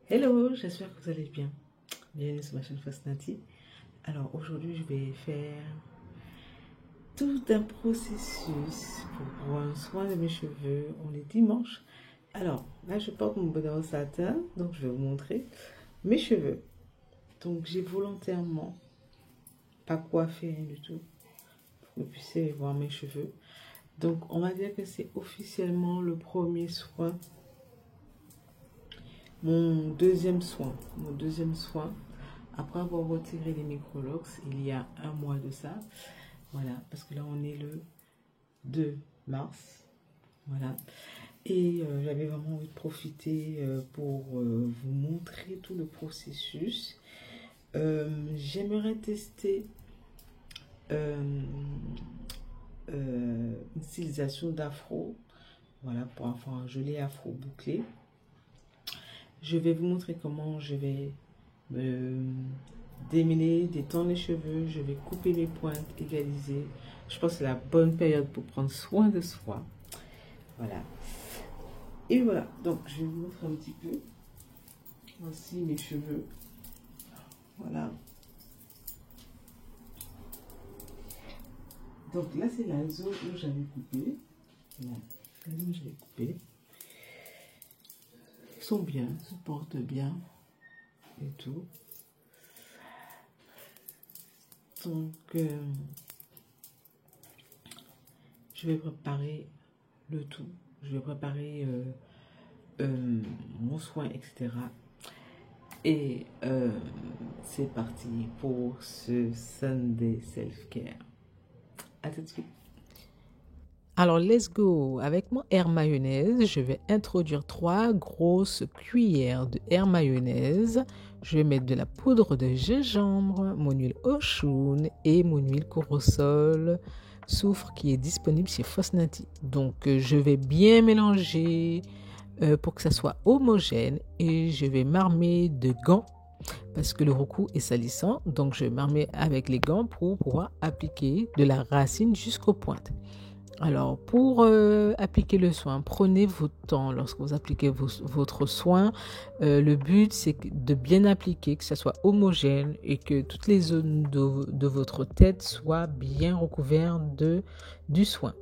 Hello, j'espère que vous allez bien. Bienvenue sur ma chaîne Fosnati. Alors aujourd'hui, je vais faire tout un processus pour prendre soin de mes cheveux. On est dimanche. Alors là, je porte mon bonnet en satin, donc je vais vous montrer mes cheveux. Donc j'ai volontairement pas coiffé rien du tout pour que vous puissiez voir mes cheveux. Donc on va dire que c'est officiellement le premier soin. Mon deuxième soin, après avoir retiré les microlox, il y a un mois de ça, voilà, parce que là on est le 2 mars, voilà, et j'avais vraiment envie de profiter pour vous montrer tout le processus. J'aimerais tester une stylisation d'afro, voilà, pour avoir un joli afro bouclé. Je vais vous montrer comment je vais démêler, détendre les cheveux. Je vais couper mes pointes, égaliser. Je pense que c'est la bonne période pour prendre soin de soi. Voilà. Et voilà. Donc, je vais vous montrer un petit peu. Voici mes cheveux. Voilà. Donc là, c'est la zone où j'avais coupé. Voilà. La zone où j'avais coupé. Ils sont bien, ils se portent bien. Et tout. Donc, je vais préparer le tout. Je vais préparer mon soin, etc. Et c'est parti pour ce Sunday Self-Care. À tout de suite. Alors, let's go. Avec mon air mayonnaise, je vais introduire 3 grosses cuillères de air mayonnaise. Je vais mettre de la poudre de gingembre, mon huile Oshun et mon huile Corossol soufre qui est disponible chez Fosnati. Donc, je vais bien mélanger pour que ça soit homogène et je vais m'armer de gants parce que le roku est salissant. Donc, je m'armer avec les gants pour pouvoir appliquer de la racine jusqu'aux pointes. Alors, pour appliquer le soin, prenez votre temps lorsque vous appliquez votre soin. Le but, c'est de bien appliquer, que ça soit homogène et que toutes les zones de votre tête soient bien recouvertes du soin.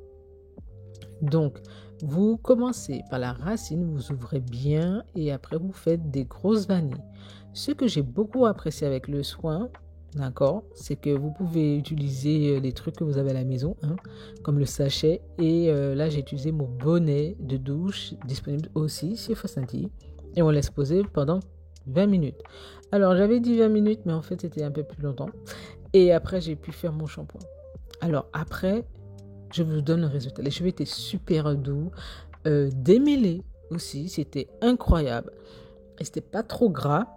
Donc, vous commencez par la racine, vous ouvrez bien et après, vous faites des grosses vanilles. Ce que j'ai beaucoup apprécié avec le soin, d'accord, c'est que vous pouvez utiliser les trucs que vous avez à la maison, hein, comme le sachet. Et là, j'ai utilisé mon bonnet de douche, disponible aussi chez Fosnati. Et on laisse poser pendant 20 minutes. Alors, j'avais dit 20 minutes, mais en fait, c'était un peu plus longtemps. Et après, j'ai pu faire mon shampoing. Alors, après, je vous donne le résultat. Les cheveux étaient super doux, démêlés aussi, c'était incroyable. Et c'était pas trop gras.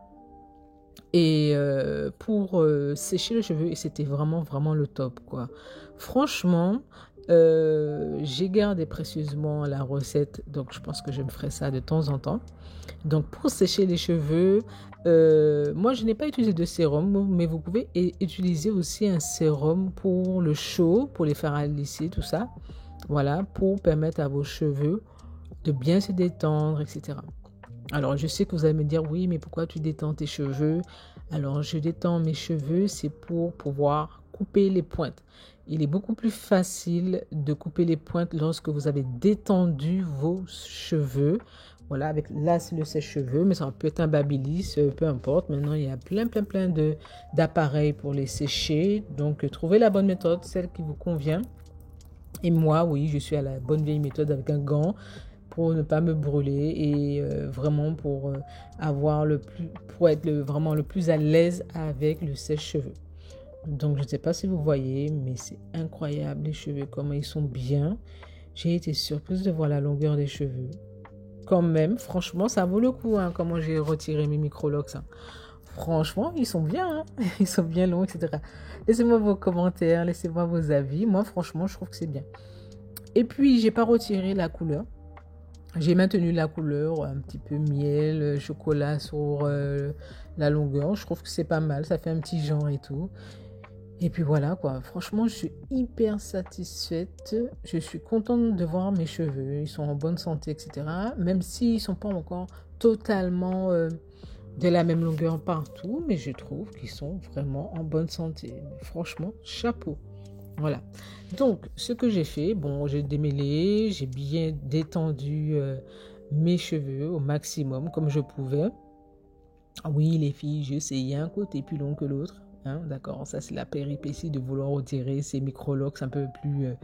Et pour sécher les cheveux, c'était vraiment, vraiment le top, quoi. Franchement, j'ai gardé précieusement la recette, donc je pense que je me ferai ça de temps en temps. Donc, pour sécher les cheveux, moi, je n'ai pas utilisé de sérum, mais vous pouvez utiliser aussi un sérum pour le chaud, pour les faire alisser, tout ça. Voilà, pour permettre à vos cheveux de bien se détendre, etc. Alors, je sais que vous allez me dire, oui, mais pourquoi tu détends tes cheveux? Alors, je détends mes cheveux, c'est pour pouvoir couper les pointes. Il est beaucoup plus facile de couper les pointes lorsque vous avez détendu vos cheveux. Voilà, avec là, c'est le sèche-cheveux, mais ça peut être un babyliss, peu importe. Maintenant, il y a plein d'appareils pour les sécher. Donc, trouvez la bonne méthode, celle qui vous convient. Et moi, oui, je suis à la bonne vieille méthode avec un gant pour ne pas me brûler et vraiment pour pour être vraiment le plus à l'aise avec le sèche-cheveux. Donc, je ne sais pas si vous voyez, mais c'est incroyable les cheveux, comment ils sont bien. J'ai été surprise de voir la longueur des cheveux. Quand même, franchement, ça vaut le coup, hein, comment j'ai retiré mes microlox. Hein. Franchement, ils sont bien, hein. Ils sont bien longs, etc. Laissez-moi vos commentaires, laissez-moi vos avis. Moi, franchement, je trouve que c'est bien. Et puis, j'ai pas retiré la couleur. J'ai maintenu la couleur, un petit peu miel, chocolat sur la longueur. Je trouve que c'est pas mal, ça fait un petit genre et tout. Et puis voilà quoi, franchement je suis hyper satisfaite, je suis contente de voir mes cheveux, ils sont en bonne santé, etc. Même s'ils ne sont pas encore totalement de la même longueur partout, mais je trouve qu'ils sont vraiment en bonne santé. Franchement, chapeau. Voilà. Donc, ce que j'ai fait, bon, j'ai démêlé, j'ai bien détendu mes cheveux au maximum comme je pouvais. Oui, les filles, je sais, il y a un côté plus long que l'autre. Hein, d'accord, ça c'est la péripétie de vouloir retirer ces micro-locks un peu plus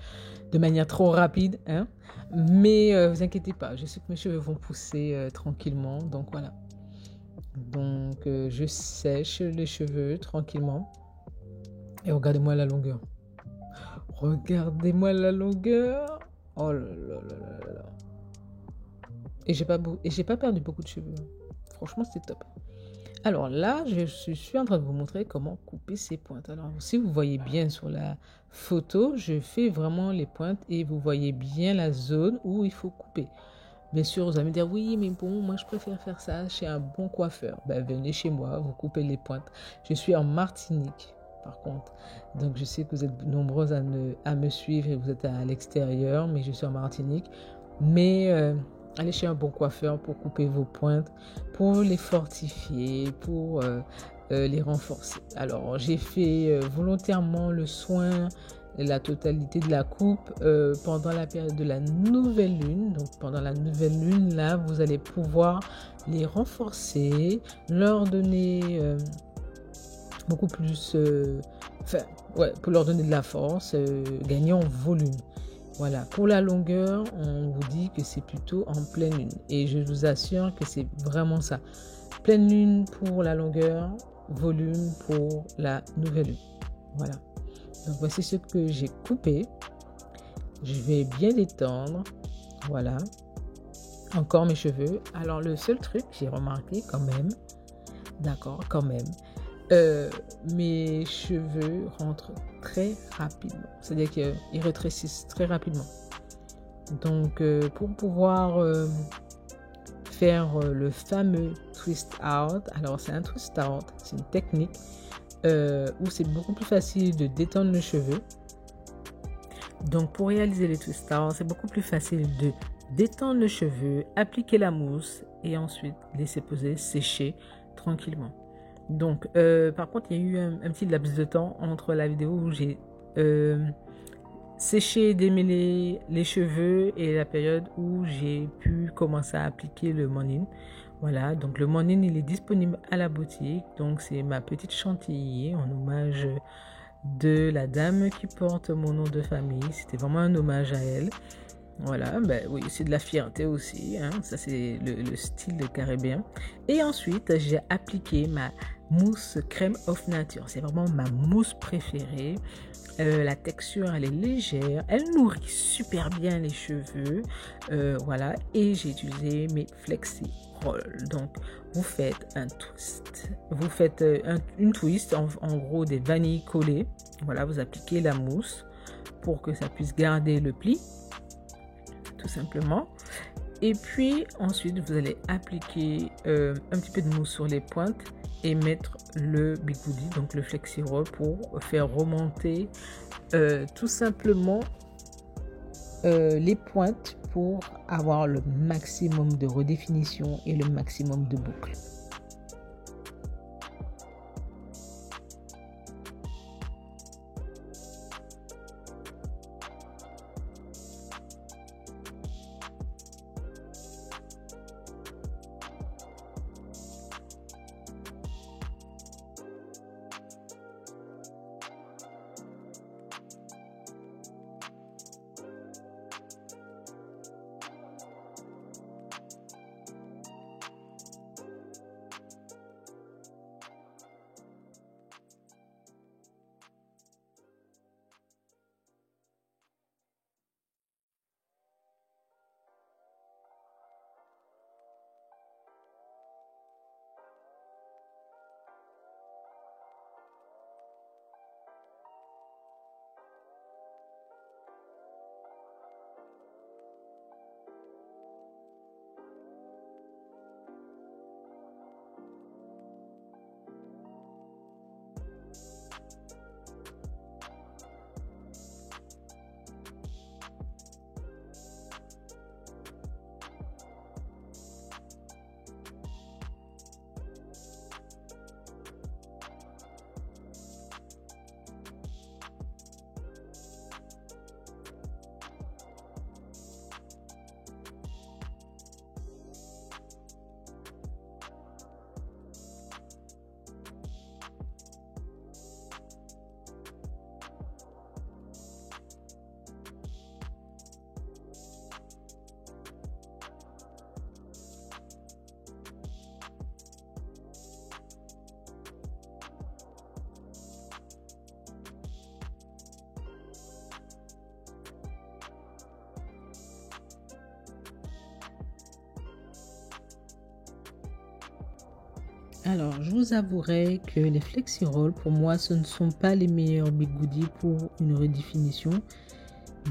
de manière trop rapide. Hein. Mais vous inquiétez pas, je sais que mes cheveux vont pousser tranquillement. Donc voilà. Donc je sèche les cheveux tranquillement. Et regardez-moi la longueur. Regardez-moi la longueur. Oh là là là là là. Et j'ai pas perdu beaucoup de cheveux. Franchement, c'est top. Alors là, je suis en train de vous montrer comment couper ces pointes. Alors, si vous voyez bien sur la photo, je fais vraiment les pointes et vous voyez bien la zone où il faut couper. Bien sûr, vous allez me dire, oui, mais bon, moi, je préfère faire ça chez un bon coiffeur. Ben, venez chez moi, vous coupez les pointes. Je suis en Martinique, par contre. Donc, je sais que vous êtes nombreuses à me suivre et vous êtes à l'extérieur, mais je suis en Martinique. Mais allez chez un bon coiffeur pour couper vos pointes, pour les fortifier, pour les renforcer. Alors, j'ai fait volontairement le soin, la totalité de la coupe pendant la période de la nouvelle lune. Donc, pendant la nouvelle lune, là, vous allez pouvoir les renforcer, leur donner beaucoup plus... pour leur donner de la force, gagner en volume. Voilà, pour la longueur, on vous dit que c'est plutôt en pleine lune. Et je vous assure que c'est vraiment ça. Pleine lune pour la longueur, volume pour la nouvelle lune. Voilà. Donc voici ce que j'ai coupé. Je vais bien détendre. Voilà. Encore mes cheveux. Alors le seul truc, j'ai remarqué quand même, d'accord, quand même, mes cheveux rentrent très rapidement. C'est-à-dire qu'ils rétrécissent très rapidement. Donc, pour pouvoir faire le fameux twist out, alors c'est un twist out, c'est une technique où c'est beaucoup plus facile de détendre le cheveu. Donc, pour réaliser les twist out, c'est beaucoup plus facile de détendre le cheveu, appliquer la mousse et ensuite laisser poser, sécher tranquillement. Donc, par contre, il y a eu un petit laps de temps entre la vidéo où j'ai séché et démêlé les cheveux et la période où j'ai pu commencer à appliquer le morning. Voilà, donc le morning, il est disponible à la boutique. Donc, c'est ma petite chantilly en hommage de la dame qui porte mon nom de famille. C'était vraiment un hommage à elle. Voilà, ben oui, c'est de la fierté aussi, hein. Ça c'est le style caribéen. Et ensuite, j'ai appliqué ma mousse crème of nature. C'est vraiment ma mousse préférée. La texture, elle est légère. Elle nourrit super bien les cheveux. Voilà, et j'ai utilisé mes flexi rolls. Donc, vous faites un twist. Vous faites une twist, en gros des vanilles collées. Voilà, vous appliquez la mousse pour que ça puisse garder le pli. Tout simplement. Et puis ensuite vous allez appliquer un petit peu de mousse sur les pointes et mettre le bigoudi, donc le flexi roll, pour faire remonter tout simplement les pointes pour avoir le maximum de redéfinition et le maximum de boucles. Alors, je vous avouerai que les flexi-rolls, pour moi, ce ne sont pas les meilleurs bigoudis pour une redéfinition.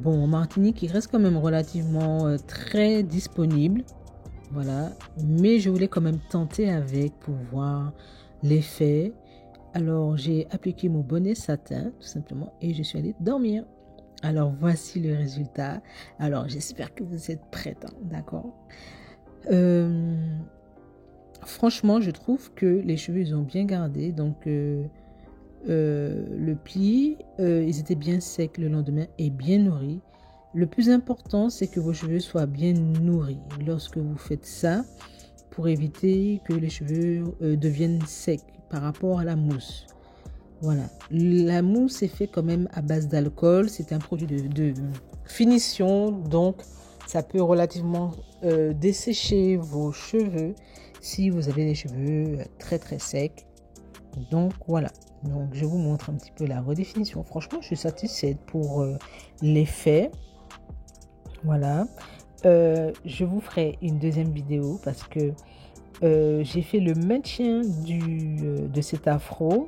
Bon, en Martinique, il reste quand même relativement très disponible. Voilà. Mais je voulais quand même tenter avec pour voir l'effet. Alors, j'ai appliqué mon bonnet satin, tout simplement, et je suis allée dormir. Alors, voici le résultat. Alors, j'espère que vous êtes prêtes, hein, d'accord? Franchement, je trouve que les cheveux, ils ont bien gardé. Donc, le pli, ils étaient bien secs le lendemain et bien nourris. Le plus important, c'est que vos cheveux soient bien nourris lorsque vous faites ça pour éviter que les cheveux deviennent secs par rapport à la mousse. Voilà. La mousse est faite quand même à base d'alcool. C'est un produit de finition, donc ça peut relativement dessécher vos cheveux si vous avez des cheveux très très secs. Donc voilà. Donc je vous montre un petit peu la redéfinition. Franchement, je suis satisfaite pour l'effet. Voilà. Je vous ferai une deuxième vidéo parce que j'ai fait le maintien de cet afro.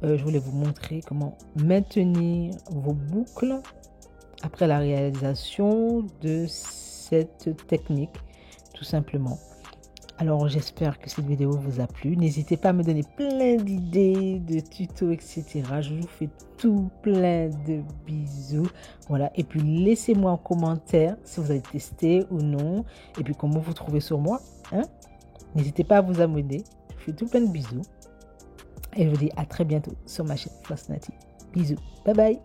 Je voulais vous montrer comment maintenir vos boucles après la réalisation de cette technique, tout simplement. Alors, j'espère que cette vidéo vous a plu. N'hésitez pas à me donner plein d'idées, de tutos, etc. Je vous fais tout plein de bisous. Voilà. Et puis, laissez-moi en commentaire si vous avez testé ou non. Et puis, comment vous trouvez sur moi. Hein? N'hésitez pas à vous abonner. Je vous fais tout plein de bisous. Et je vous dis à très bientôt sur ma chaîne Floss Nati. Bisous. Bye bye.